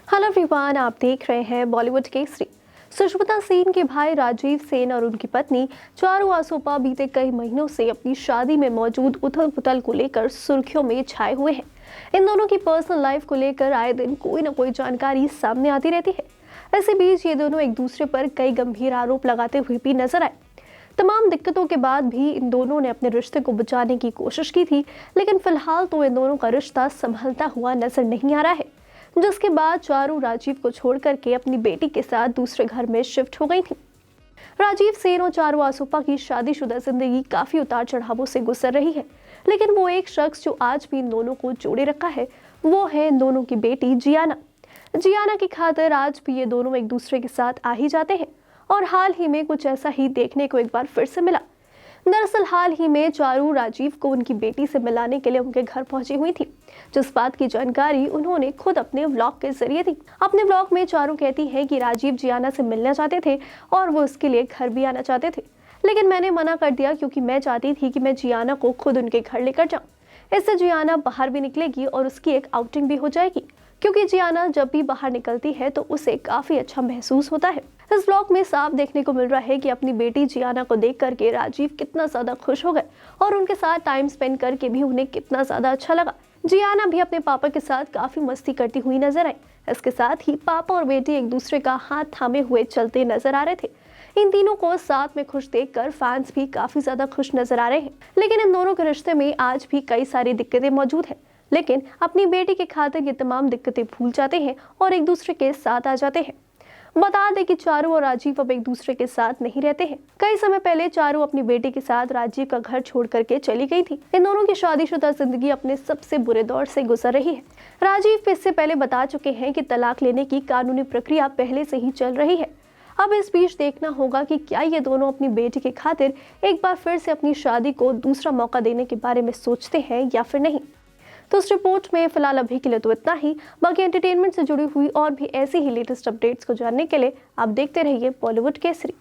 Hello everyone, आप देख रहे हैं बॉलीवुड केसरी। सुष्मिता सेन के भाई राजीव सेन और उनकी पत्नी चारू आसोपा बीते कई महीनों से अपनी शादी में मौजूद उथल पुथल को लेकर सुर्खियों में छाए हुए हैं। इन दोनों की पर्सनल लाइफ को लेकर आए दिन कोई न कोई जानकारी सामने आती रहती है। ऐसे बीच ये दोनों एक दूसरे पर कई गंभीर आरोप लगाते हुए भी नजर आए। तमाम दिक्कतों के बाद भी इन दोनों ने अपने रिश्ते को बचाने की कोशिश की थी, लेकिन फिलहाल तो इन दोनों का रिश्ता संभलता हुआ नजर नहीं आ रहा है। जिसके बाद चारू राजीव को छोड़ करके अपनी बेटी के साथ दूसरे घर में शिफ्ट हो गई थी। राजीव सेन और चारू आसोपा की शादीशुदा जिंदगी काफी उतार चढ़ावों से गुजर रही है, लेकिन वो एक शख्स जो आज भी इन दोनों को जोड़े रखा है वो है इन दोनों की बेटी जियाना। जियाना की खातिर आज भी ये दोनों एक दूसरे के साथ आ ही जाते हैं और हाल ही में कुछ ऐसा ही देखने को एक बार फिर से मिला। दरअसल हाल ही में चारू राजीव को उनकी बेटी से मिलाने के लिए उनके घर पहुंची हुई थी, जिस बात की जानकारी उन्होंने खुद अपने व्लॉग के जरिए दी। अपने व्लॉग में चारू कहती है कि राजीव जियाना से मिलना चाहते थे और वो उसके लिए घर भी आना चाहते थे, लेकिन मैंने मना कर दिया क्योंकि मैं चाहती थी कि मैं जियाना को खुद उनके घर लेकर जाऊं। इससे जियाना बाहर भी निकलेगी और उसकी एक आउटिंग भी हो जाएगी, क्योंकि जियाना जब भी बाहर निकलती है तो उसे काफी अच्छा महसूस होता है। इस ब्लॉग में साफ देखने को मिल रहा है कि अपनी बेटी जियाना को देख करके राजीव कितना ज्यादा खुश हो गए और उनके साथ टाइम स्पेंड करके भी उन्हें कितना ज्यादा अच्छा लगा। जियाना भी अपने पापा के साथ काफी मस्ती करती हुई नजर आई। इसके साथ ही पापा और बेटी एक दूसरे का हाथ थामे हुए चलते नजर आ रहे थे। इन तीनों को साथ में खुश देखकर फैंस भी काफी ज्यादा खुश नजर आ रहे हैं, लेकिन इन दोनों के रिश्ते में आज भी कई सारी दिक्कतें मौजूद हैं। लेकिन अपनी बेटी के खातिर ये तमाम दिक्कतें भूल जाते हैं और एक दूसरे के साथ आ जाते हैं। बता दें कि चारू और राजीव अब एक दूसरे के साथ नहीं रहते हैं। कई समय पहले चारू अपनी बेटी के साथ राजीव का घर छोड़ करके चली गई थी। इन दोनों की शादीशुदा जिंदगी अपने सबसे बुरे दौर से गुजर रही है। राजीव इससे पहले बता चुके हैं कि तलाक लेने की कानूनी प्रक्रिया पहले से ही चल रही है। अब इस बीच देखना होगा कि क्या ये दोनों अपनी बेटी के खातिर एक बार फिर से अपनी शादी को दूसरा मौका देने के बारे में सोचते हैं या फिर नहीं। तो इस रिपोर्ट में फिलहाल अभी के लिए तो इतना ही। बाकी एंटरटेनमेंट से जुड़ी हुई और भी ऐसी ही लेटेस्ट अपडेट्स को जानने के लिए आप देखते रहिए बॉलीवुड केसरी।